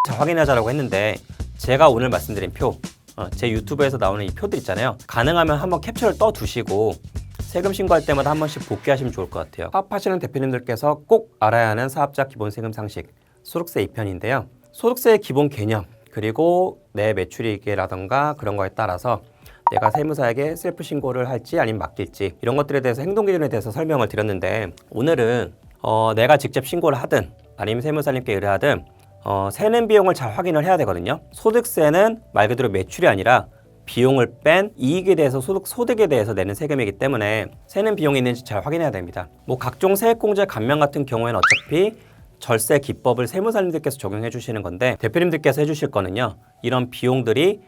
자, 확인하자라고 했는데 제가 오늘 말씀드린 표, 제 유튜브에서 나오는 이 표들 있잖아요. 가능하면 한번 캡처를 떠두시고 세금 신고할 때마다 한 번씩 복귀하시면 좋을 것 같아요. 사업하시는 대표님들께서 꼭 알아야 하는 사업자 기본 세금 상식, 소득세 2편인데요. 소득세의 기본 개념, 그리고 내 매출이익이라던가 그런 거에 따라서 내가 세무사에게 셀프 신고를 할지 아니면 맡길지 이런 것들에 대해서 행동 기준에 대해서 설명을 드렸는데, 오늘은 내가 직접 신고를 하든 아니면 세무사님께 의뢰하든 세는 비용을 잘 확인을 해야 되거든요. 소득세는 말 그대로 매출이 아니라 비용을 뺀 이익에 대해서 소득에 대해서 내는 세금이기 때문에 세는 비용이 있는지 잘 확인해야 됩니다. 뭐 각종 세액공제 감면 같은 경우에는 어차피 절세 기법을 세무사님들께서 적용해 주시는 건데, 대표님들께서 해주실 거는요, 이런 비용들이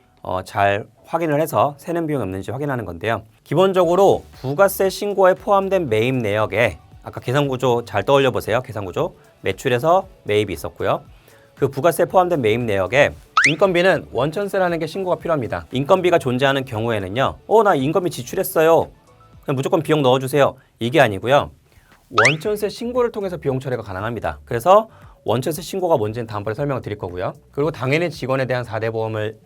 잘 확인을 해서 세는 비용이 없는지 확인하는 건데요. 기본적으로 부가세 신고에 포함된 매입 내역에 아까 계산구조 잘 떠올려 보세요. 계산구조 매출에서 매입이 있었고요. 그 부가세에 포함된 매입 내역에 인건비는 원천세라는 게 신고가 필요합니다. 인건비가 존재하는 경우에는요, 나 인건비 지출했어요, 그냥 무조건 비용 넣어주세요, 이게 아니고요. 원천세 신고를 통해서 비용 처리가 가능합니다. 그래서 원천세 신고가 뭔지는 다음번에 설명을 드릴 거고요. 그리고 당연히 직원에 대한 4대 보험을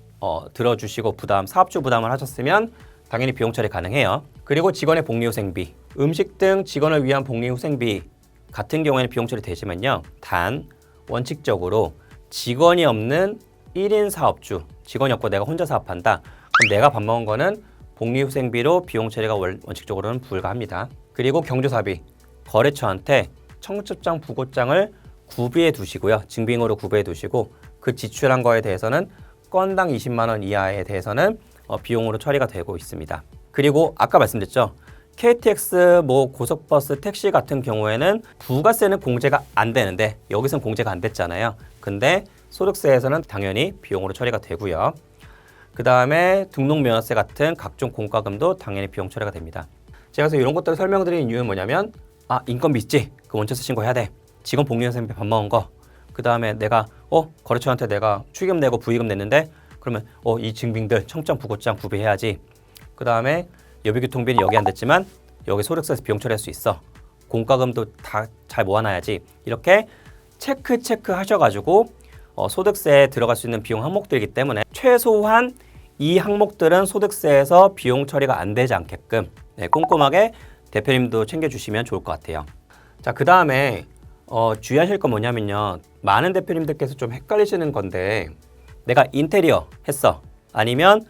들어주시고 사업주 부담을 하셨으면 당연히 비용 처리 가능해요. 그리고 직원의 복리후생비, 음식 등 직원을 위한 복리후생비 같은 경우에는 비용 처리 되지만요. 단 원칙적으로 직원이 없는 1인 사업주, 직원이 없고 내가 혼자 사업한다, 그럼 내가 밥 먹은 거는 복리후생비로 비용 처리가 원칙적으로는 불가합니다. 그리고 경조사비, 거래처한테 청첩장, 부고장을 구비해 두시고요. 증빙으로 구비해 두시고 그 지출한 거에 대해서는 건당 20만 원 이하에 대해서는 비용으로 처리가 되고 있습니다. 그리고 아까 말씀드렸죠. KTX, 고속버스, 택시 같은 경우에는 부가세는 공제가 안 되는데 여기서는 공제가 안 됐잖아요. 근데 소득세에서는 당연히 비용으로 처리가 되고요. 그 다음에 등록면허세 같은 각종 공과금도 당연히 비용 처리가 됩니다. 제가 그래서 이런 것들을 설명드리는 이유는 뭐냐면, 인건비 있지? 그 원천세 신고해야 돼. 직원 복리후생비 밥 먹은 거. 그 다음에 내가 거래처한테 내가 축의금 내고 부의금 냈는데, 그러면 이 증빙들 청장 부고장 구비해야지. 그 다음에 여비교통비는 여기 안 됐지만 여기 소득세에서 비용 처리할 수 있어. 공과금도 다 잘 모아놔야지. 이렇게 체크 하셔가지고 소득세에 들어갈 수 있는 비용 항목들이기 때문에 최소한 이 항목들은 소득세에서 비용 처리가 안 되지 않게끔 꼼꼼하게 대표님도 챙겨주시면 좋을 것 같아요. 자, 그 다음에 주의하실 건 뭐냐면요. 많은 대표님들께서 좀 헷갈리시는 건데, 내가 인테리어 했어. 아니면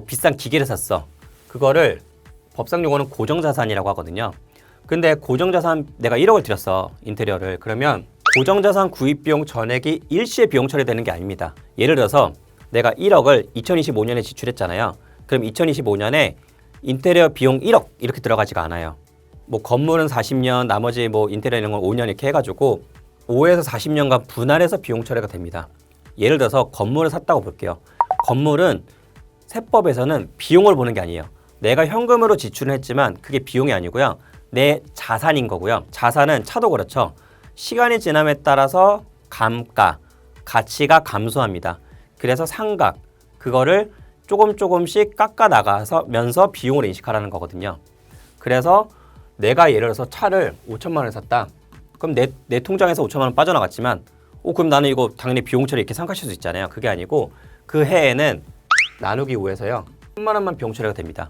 비싼 기계를 샀어. 그거를 법상 용어는 고정자산이라고 하거든요. 근데 고정자산 내가 1억을 들였어. 인테리어를. 그러면 고정자산 구입비용 전액이 일시에 비용 처리되는 게 아닙니다. 예를 들어서 내가 1억을 2025년에 지출했잖아요. 그럼 2025년에 인테리어 비용 1억 이렇게 들어가지가 않아요. 건물은 40년, 나머지 인테리어 이런 건 5년 이렇게 해가지고 5에서 40년간 분할해서 비용 처리가 됩니다. 예를 들어서 건물을 샀다고 볼게요. 건물은 세법에서는 비용을 보는 게 아니에요. 내가 현금으로 지출을 했지만 그게 비용이 아니고요. 내 자산인 거고요. 자산은 차도 그렇죠. 시간이 지남에 따라서 감가, 가치가 감소합니다. 그래서 상각, 그거를 조금씩 깎아 나가면서 비용을 인식하라는 거거든요. 그래서 내가 예를 들어서 차를 5천만 원에 샀다. 그럼 내 통장에서 5천만 원 빠져나갔지만 그럼 나는 이거 당연히 비용 처리 이렇게 생각하실 수 있잖아요. 그게 아니고 그 해에는 나누기 5에서요. 1,000만 원만 비용 처리가 됩니다.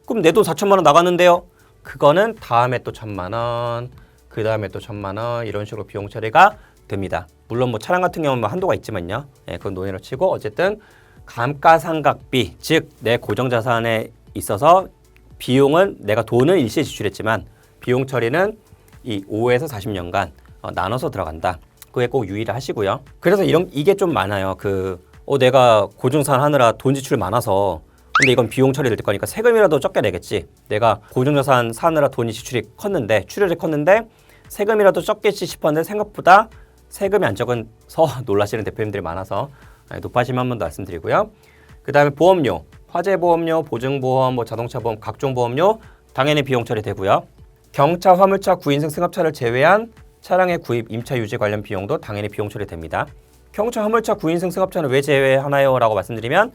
그럼 내 돈 4천만 원 나갔는데요. 그거는 다음에 또 1,000만 원, 그 다음에 또 1,000만 원 이런 식으로 비용 처리가 됩니다. 물론 차량 같은 경우는 한도가 있지만요. 그건 논의로 치고 어쨌든 감가상각비, 즉 내 고정자산에 있어서 비용은 내가 돈을 일시에 지출했지만 비용 처리는 이 5에서 40년간 나눠서 들어간다. 그게 꼭 유의를 하시고요. 그래서 이게 좀 많아요. 내가 고정자산 하느라 돈 지출 많아서 근데 이건 비용 처리될 거니까 세금이라도 적게 내겠지. 내가 고정자산 사느라 돈이 지출이 컸는데 출혈이 컸는데 세금이라도 적겠지 싶었는데 생각보다 세금이 안 적어서 놀라시는 대표님들이 많아서 높아지면 한 번 더 말씀드리고요. 그 다음에 보험료, 화재보험료, 보증보험, 자동차보험, 각종 보험료 당연히 비용 처리되고요. 경차, 화물차, 구인승 승합차를 제외한 차량의 구입, 임차, 유지 관련 비용도 당연히 비용 처리됩니다. 경차, 화물차, 구인승 승합차는 왜 제외하나요? 라고 말씀드리면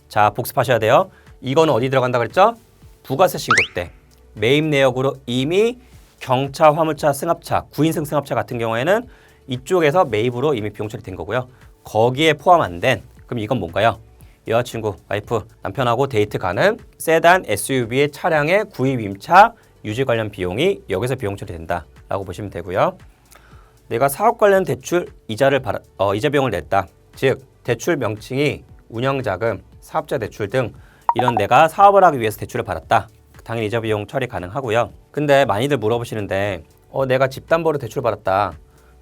자, 복습하셔야 돼요. 이거는 어디 들어간다 그랬죠? 부가세 신고 때 매입 내역으로 이미 경차, 화물차, 승합차, 구인승 승합차 같은 경우에는 이쪽에서 매입으로 이미 비용 처리된 거고요. 거기에 포함 안 된, 그럼 이건 뭔가요? 여자친구, 와이프, 남편하고 데이트 가는 세단 SUV의 차량의 구입, 임차, 유지 관련 비용이 여기서 비용 처리된다라고 보시면 되고요. 내가 사업 관련 대출 이자 비용을 냈다. 즉 대출 명칭이 운영자금, 사업자 대출 등 이런 내가 사업을 하기 위해서 대출을 받았다. 당연히 이자 비용 처리 가능하고요. 근데 많이들 물어보시는데 내가 집담보로 대출 받았다.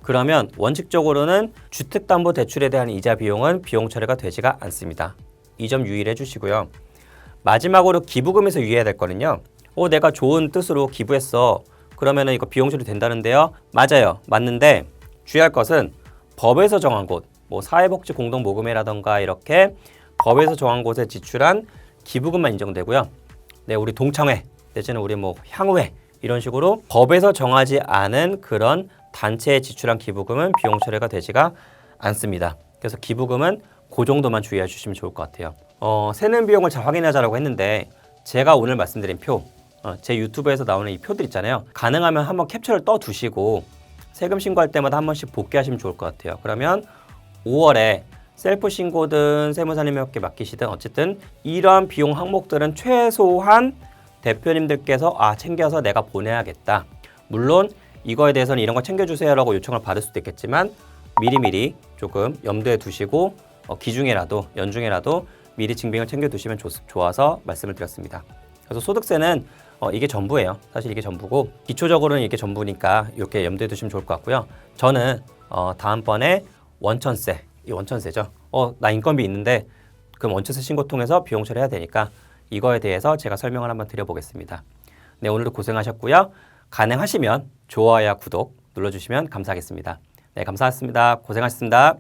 그러면 원칙적으로는 주택담보대출에 대한 이자 비용은 비용 처리가 되지가 않습니다. 이 점 유의를 해주시고요. 마지막으로 기부금에서 유의해야 될 거는요. 내가 좋은 뜻으로 기부했어. 그러면 이거 비용 처리 된다는데요. 맞아요. 맞는데 주의할 것은 법에서 정한 곳, 뭐 사회복지공동모금회라던가 이렇게 법에서 정한 곳에 지출한 기부금만 인정되고요. 네, 우리 동창회 내지는 우리 뭐 향후회 이런 식으로 법에서 정하지 않은 그런 단체에 지출한 기부금은 비용 처리가 되지가 않습니다. 그래서 기부금은 그 정도만 주의해 주시면 좋을 것 같아요. 세는 비용을 잘 확인하자라고 했는데 제가 오늘 말씀드린 표, 제 유튜브에서 나오는 이 표들 있잖아요. 가능하면 한번 캡처를 떠 두시고 세금 신고할 때마다 한 번씩 복귀하시면 좋을 것 같아요. 그러면 5월에 셀프 신고든 세무사님께 맡기시든 어쨌든 이러한 비용 항목들은 최소한 대표님들께서 챙겨서 내가 보내야겠다. 물론 이거에 대해서는 이런 거 챙겨주세요라고 요청을 받을 수도 있겠지만 미리미리 조금 염두에 두시고 기중에라도 연중에라도 미리 증빙을 챙겨두시면 좋아서 말씀을 드렸습니다. 그래서 소득세는 이게 전부예요. 사실 이게 전부고 기초적으로는 이게 전부니까 이렇게 염두에 두시면 좋을 것 같고요. 저는 다음번에 원천세, 이 원천세죠. 나 인건비 있는데 그럼 원천세 신고 통해서 비용 처리해야 되니까 이거에 대해서 제가 설명을 한번 드려보겠습니다. 네, 오늘도 고생하셨고요. 가능하시면 좋아요와 구독 눌러주시면 감사하겠습니다. 네, 감사했습니다. 고생하셨습니다.